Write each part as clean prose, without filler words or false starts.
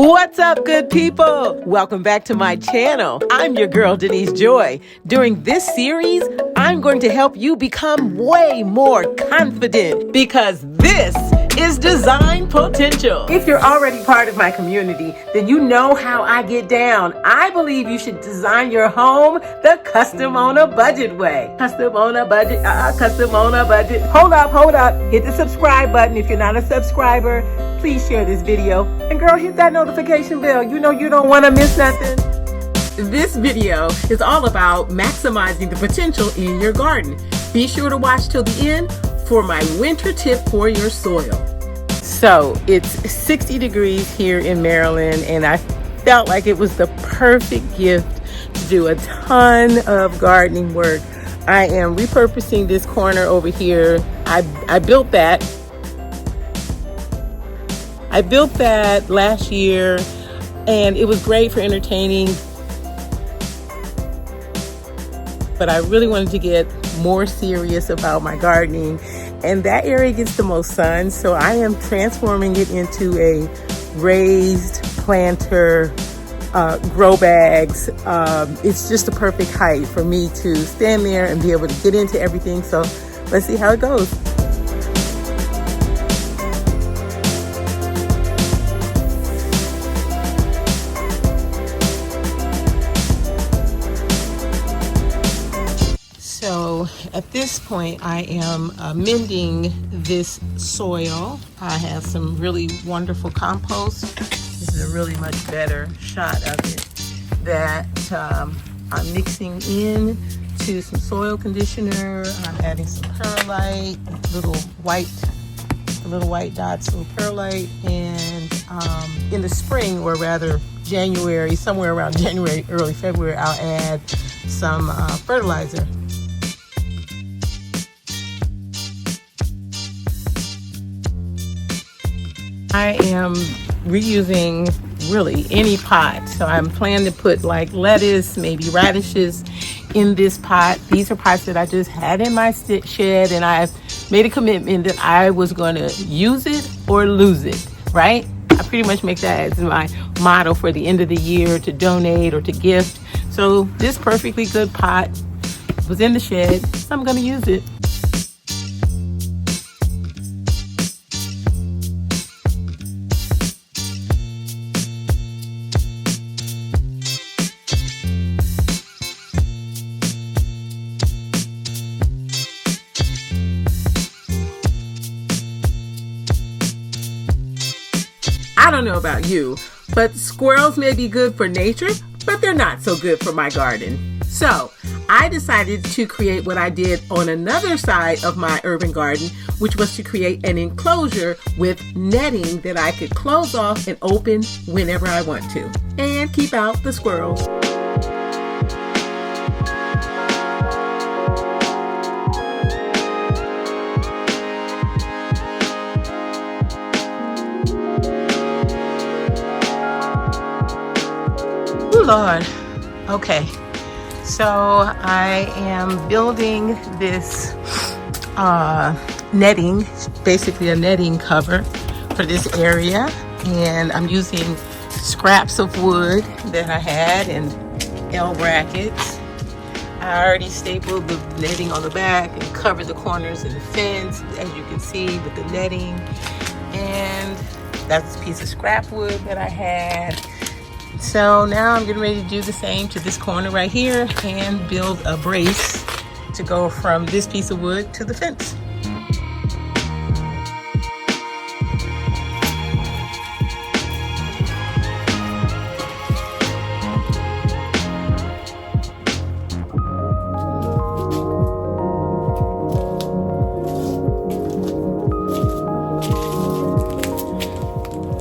What's up, good people? Welcome back to my channel. I'm your girl, Denise Joy. During this series, I'm going to help you become way more confident because this is design potential. If you're already part of my community, then you know how I get down. I believe you should design your home the custom on a budget way. Custom on a budget, custom on a budget. Hold up. Hit the subscribe button if you're not a subscriber. Please share this video. And girl, hit that notification bell. You know you don't want to miss nothing. This video is all about maximizing the potential in your garden. Be sure to watch till the end for my winter tip for your soil. So it's 60 degrees here in Maryland, and I felt like it was the perfect gift to do a ton of gardening work. I am repurposing this corner over here. I built that last year, and it was great for entertaining, but I really wanted to get more serious about my gardening, and that area gets the most sun, so I am transforming it into a raised planter, grow bags. It's just the perfect height for me to stand there and be able to get into everything, so let's see how it goes. So at this point, I am amending this soil. I have some really wonderful compost. This is a really much better shot of it that I'm mixing in to some soil conditioner. I'm adding some perlite, little white dots, little perlite, and in the spring, or rather January, somewhere around January, early February, I'll add some fertilizer. I am reusing really any pot. So I'm planning to put like lettuce, maybe radishes in this pot. These are pots that I just had in my shed, and I've made a commitment that I was going to use it or lose it, right? I pretty much make that as my motto for the end of the year, to donate or to gift. So this perfectly good pot was in the shed, so I'm going to use it. I don't know about you, but squirrels may be good for nature, but they're not so good for my garden. So I decided to create what I did on another side of my urban garden, which was to create an enclosure with netting that I could close off and open whenever I want to, and keep out the squirrels. Lord. Okay, so I am building this netting, basically a netting cover for this area, and I'm using scraps of wood that I had and L brackets. I already stapled the netting on the back and covered the corners and the fence, as you can see, with the netting, and that's a piece of scrap wood that I had. So now I'm getting ready to do the same to this corner right here and build a brace to go from this piece of wood to the fence.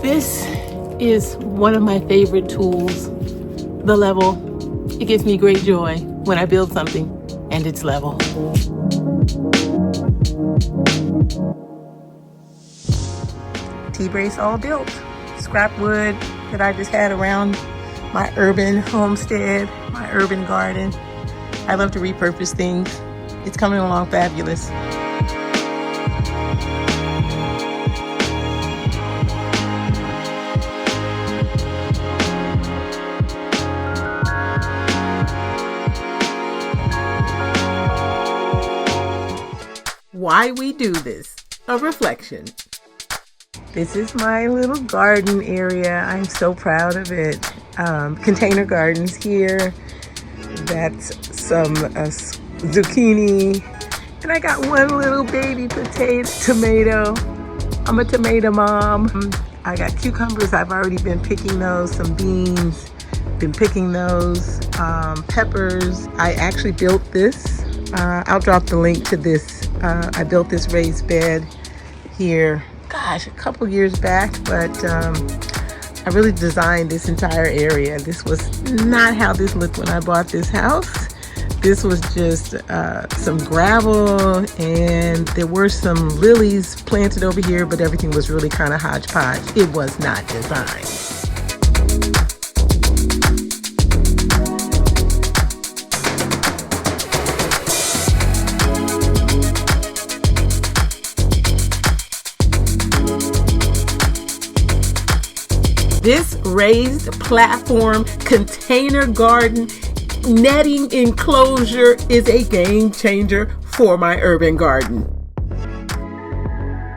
This is one of my favorite tools, the level. It gives me great joy when I build something and it's level. T-brace all built. Scrap wood that I just had around my urban homestead, my urban garden. I love to repurpose things. It's coming along fabulous. why we do this, a reflection. This is my little garden area. I'm so proud of it. Container gardens here. That's some zucchini. And I got one little baby tomato. I'm a tomato mom. I got cucumbers. I've already been picking those. Some beans. Been picking those. Peppers. I actually built this. I'll drop the link to this. I built this raised bed here, gosh, a couple years back, but I really designed this entire area. This was not how this looked when I bought this house. This was just some gravel, and there were some lilies planted over here, but everything was really kind of hodgepodge. It was not designed. This raised platform container garden netting enclosure is a game changer for my urban garden.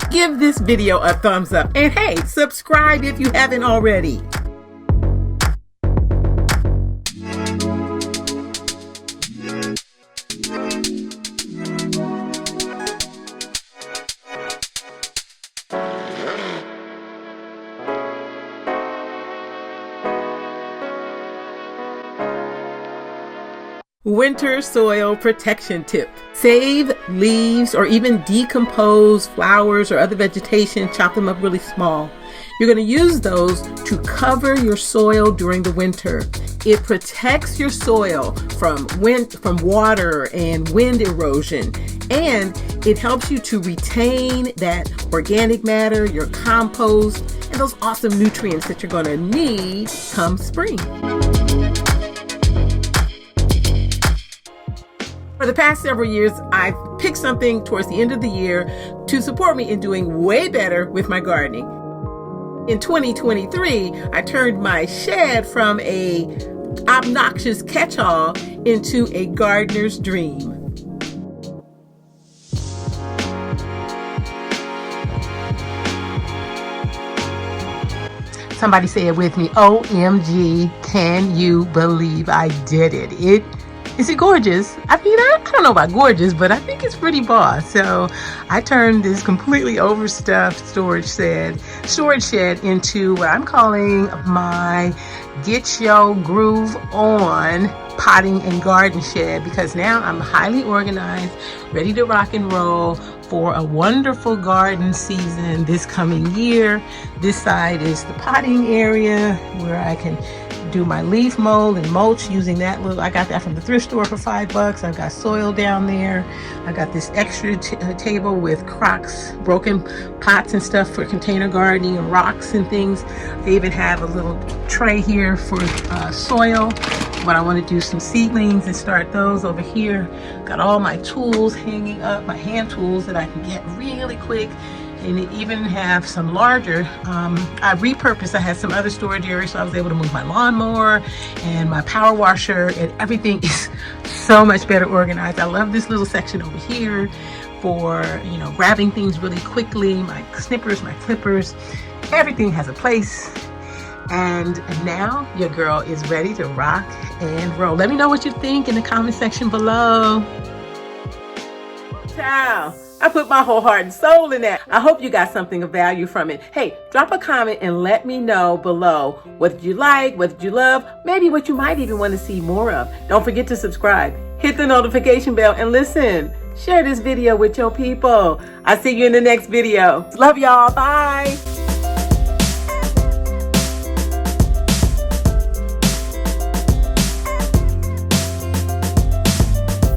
Give this video a thumbs up, and hey, subscribe if you haven't already. Winter soil protection tip. Save leaves or even decomposed flowers or other vegetation, chop them up really small. You're going to use those to cover your soil during the winter. It protects your soil from water and wind erosion, and it helps you to retain that organic matter, your compost, and those awesome nutrients that you're going to need come spring. For the past several years, I've picked something towards the end of the year to support me in doing way better with my gardening. In 2023, I turned my shed from a obnoxious catch-all into a gardener's dream. Somebody say it with me. OMG, can you believe I did it? Is it gorgeous? I mean, I don't know about gorgeous, but I think it's pretty boss. So I turned this completely overstuffed storage shed into what I'm calling my Get Your Groove On potting and garden shed, because now I'm highly organized, ready to rock and roll for a wonderful garden season this coming year. This side is the potting area where I can do my leaf mold and mulch using that I got that from the thrift store for $5. I've got soil down there. I got this extra table with crocks, broken pots and stuff for container gardening and rocks and things. I even have a little tray here for soil when I want to do some seedlings and start those over here. Got all my tools hanging up, my hand tools that I can get really quick. And even have some larger, I repurposed. I had some other storage areas, so I was able to move my lawnmower and my power washer, and everything is so much better organized. I love this little section over here for, grabbing things really quickly, my snippers, my clippers. Everything has a place. And now your girl is ready to rock and roll. Let me know what you think in the comment section below. Ciao. I put my whole heart and soul in that. I hope you got something of value from it. Hey, drop a comment and let me know below what you like, what you love, maybe what you might even want to see more of. Don't forget to subscribe, hit the notification bell, and listen, share this video with your people. I'll see you in the next video. Love y'all. Bye.